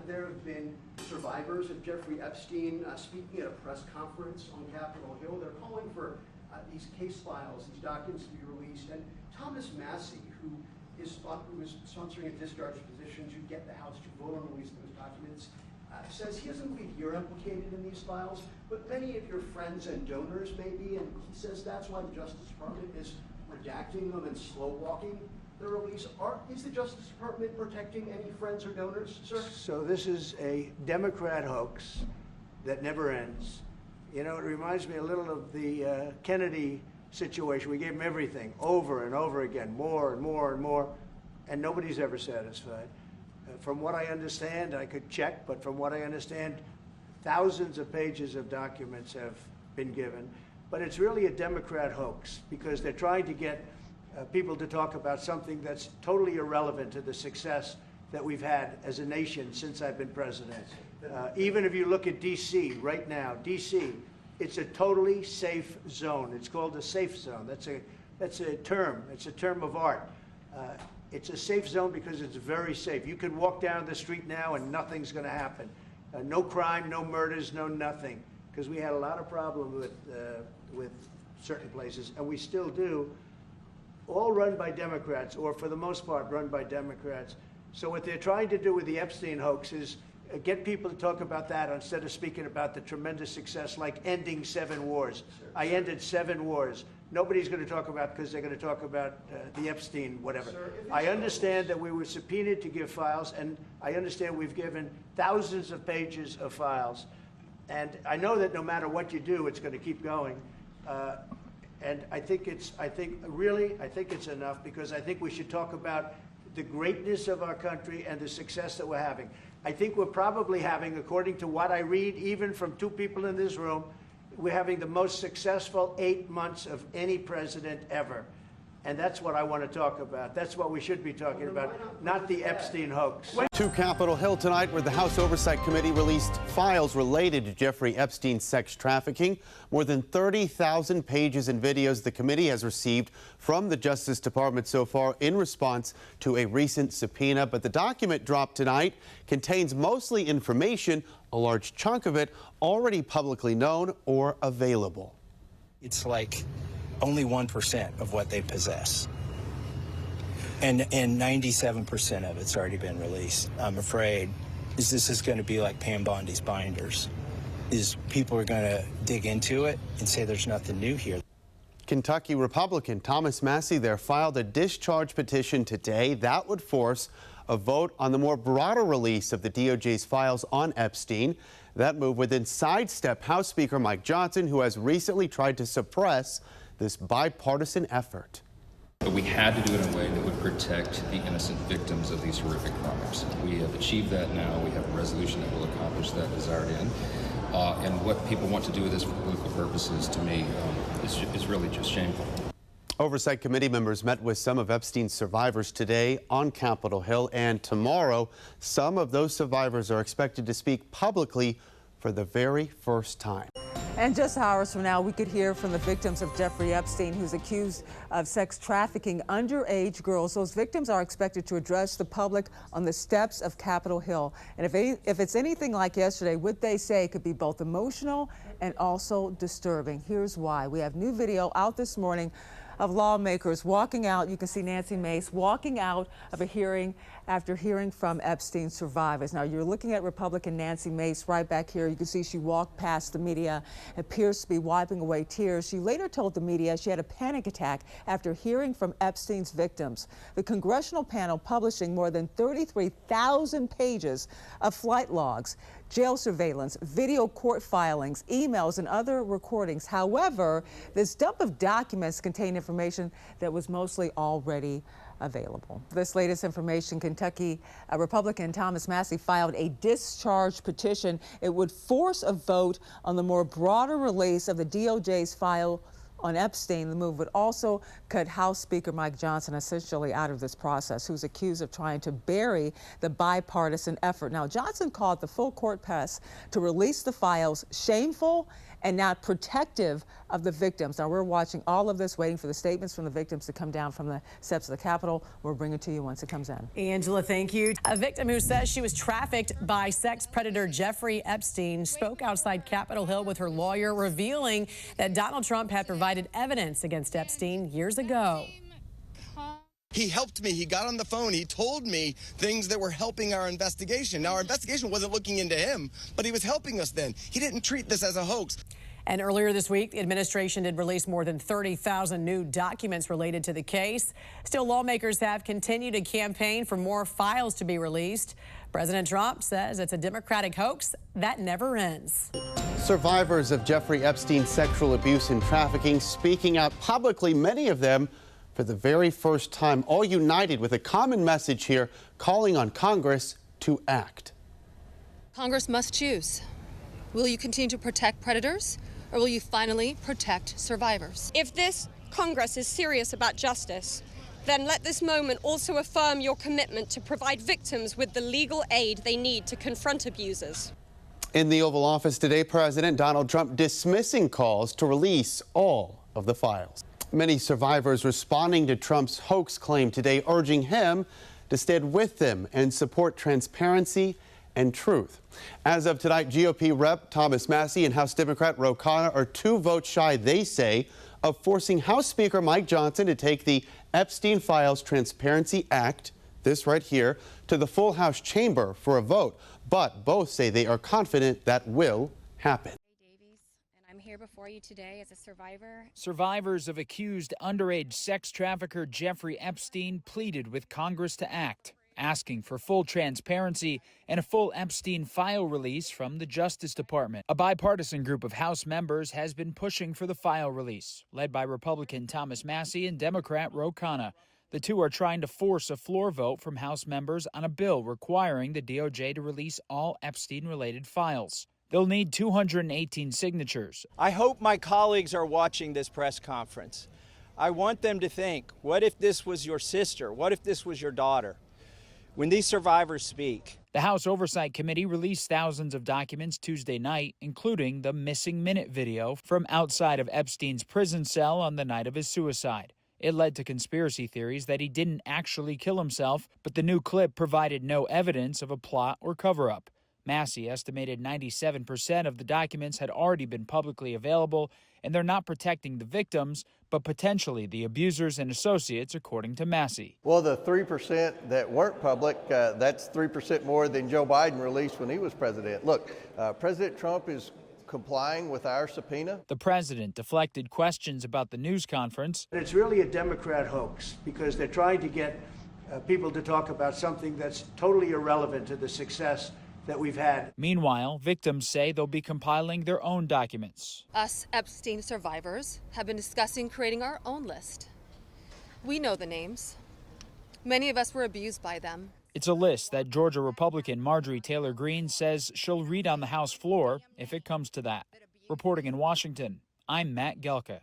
there have been survivors of Jeffrey Epstein speaking at a press conference on Capitol Hill. They're calling for these case files, these documents to be released. And Thomas Massey, who is sponsoring a discharge petition to get the House to vote on releasing those documents, says he doesn't believe you're implicated in these files, but many of your friends and donors may be, and he says that's why the Justice Department is redacting them and slow walking the release. Is the Justice Department protecting any friends or donors, sir? So this is a Democrat hoax that never ends. You know, it reminds me a little of the Kennedy situation. We gave him everything over and over again, more and more and more, and nobody's ever satisfied. From what I understand, I could check, but from what I understand, thousands of pages of documents have been given. But it's really a Democrat hoax because they're trying to get people to talk about something that's totally irrelevant to the success that we've had as a nation since I've been president. Even if you look at D.C. right now, D.C., it's a totally safe zone. It's called a safe zone. That's a term. It's a term of art. It's a safe zone because it's very safe. You can walk down the street now and nothing's going to happen. No crime, no murders, no nothing. Because we had a lot of problems with certain places, and we still do. All run by Democrats, or for the most part run by Democrats. So what they're trying to do with the Epstein hoax is get people to talk about that instead of speaking about the tremendous success like ending 7 wars. Sure. I ended 7 wars. Nobody's going to talk about because they're going to talk about the Epstein whatever. Sir, I understand that we were subpoenaed to give files, and I understand we've given thousands of pages of files. And I know that no matter what you do, it's going to keep going. And I think it's enough because I think we should talk about the greatness of our country and the success that we're having. I think we're probably having, according to what I read, even from 2 people in this room, we're having the most successful 8 months of any president ever. And that's what I want to talk about. That's what we should be talking about, not the Epstein hoax. To Capitol Hill tonight, where the House Oversight Committee released files related to Jeffrey Epstein's sex trafficking. More than 30,000 pages and videos the committee has received from the Justice Department so far in response to a recent subpoena. But the document dropped tonight contains mostly information, a large chunk of it already publicly known or available. It's like only 1% of what they possess. And 97% of it's already been released. I'm afraid this is going to be like Pam Bondi's binders. People are going to dig into it and say there's nothing new here. Kentucky Republican Thomas Massey there filed a discharge petition today that would force a vote on the more broader release of the DOJ's files on Epstein. That move would then sidestep House Speaker Mike Johnson, who has recently tried to suppress this bipartisan effort. But we had to do it in a way that would protect the innocent victims of these horrific crimes. We have achieved that now. We have a resolution that will accomplish that desired end. And what people want to do with this for political purposes, to me, is really just shameful. Oversight Committee members met with some of Epstein's survivors today on Capitol Hill, and tomorrow, some of those survivors are expected to speak publicly for the very first time. And just hours from now, we could hear from the victims of Jeffrey Epstein, who's accused of sex trafficking underage girls. Those victims are expected to address the public on the steps of Capitol Hill. And if it's anything like yesterday, what they say could be both emotional and also disturbing. Here's why. We have new video out this morning of lawmakers walking out. You can see Nancy Mace walking out of a hearing after hearing from Epstein survivors. Now, you're looking at Republican Nancy Mace right back here. You can see she walked past the media, appears to be wiping away tears. She later told the media she had a panic attack after hearing from Epstein's victims. The congressional panel publishing more than 33,000 pages of flight logs, jail surveillance, video court filings, emails, and other recordings. However, this dump of documents contained information that was mostly already available. This latest information, Kentucky Republican Thomas Massey filed a discharge petition. It would force a vote on the more broader release of the DOJ's file on Epstein. The move would also cut House Speaker Mike Johnson essentially out of this process, who's accused of trying to bury the bipartisan effort. Now, Johnson called the full court press to release the files shameful and not protective of the victims. Now, we're watching all of this, waiting for the statements from the victims to come down from the steps of the Capitol. We'll bring it to you once it comes in. Angela, thank you. A victim who says she was trafficked by sex predator Jeffrey Epstein spoke outside Capitol Hill with her lawyer, revealing that Donald Trump had provided evidence against Epstein years ago. He helped me. He got on the phone. He told me things that were helping our investigation. Now, our investigation wasn't looking into him, but he was helping us then. He didn't treat this as a hoax. And earlier this week, the administration did release more than 30,000 new documents related to the case. Still, lawmakers have continued to campaign for more files to be released. President Trump says it's a Democratic hoax that never ends. Survivors of Jeffrey Epstein's sexual abuse and trafficking speaking out publicly, many of them for the very first time, all united with a common message here, calling on Congress to act. Congress must choose. Will you continue to protect predators, or will you finally protect survivors? If this Congress is serious about justice, then let this moment also affirm your commitment to provide victims with the legal aid they need to confront abusers. In the Oval Office today, President Donald Trump dismissing calls to release all of the files. Many survivors responding to Trump's hoax claim today, urging him to stand with them and support transparency and truth. As of tonight, GOP Rep. Thomas Massie and House Democrat Ro Khanna are 2 votes shy, they say, of forcing House Speaker Mike Johnson to take the Epstein Files Transparency Act, this right here, to the full House chamber for a vote. But both say they are confident that will happen. I'm here before you today as a survivor. Survivors of accused underage sex trafficker Jeffrey Epstein pleaded with Congress to act, asking for full transparency and a full Epstein file release from the Justice Department. A bipartisan group of House members has been pushing for the file release, led by Republican Thomas Massie and Democrat Ro Khanna. The two are trying to force a floor vote from House members on a bill requiring the DOJ to release all Epstein-related files. They'll need 218 signatures. I hope my colleagues are watching this press conference. I want them to think, what if this was your sister? What if this was your daughter? When these survivors speak. The House Oversight Committee released thousands of documents Tuesday night, including the missing minute video from outside of Epstein's prison cell on the night of his suicide. It led to conspiracy theories that he didn't actually kill himself, but the new clip provided no evidence of a plot or cover-up. Massie estimated 97% of the documents had already been publicly available, and they're not protecting the victims, but potentially the abusers and associates, according to Massie. Well, the 3% that weren't public, that's 3% more than Joe Biden released when he was president. Look, President Trump is complying with our subpoena. The president deflected questions about the news conference. It's really a Democrat hoax because they're trying to get people to talk about something that's totally irrelevant to the success that we've had. Meanwhile, victims say they'll be compiling their own documents. Us Epstein survivors have been discussing creating our own list. We know the names. Many of us were abused by them. It's a list that Georgia Republican Marjorie Taylor Greene says she'll read on the House floor if it comes to that. Reporting in Washington, I'm Matt Gelka.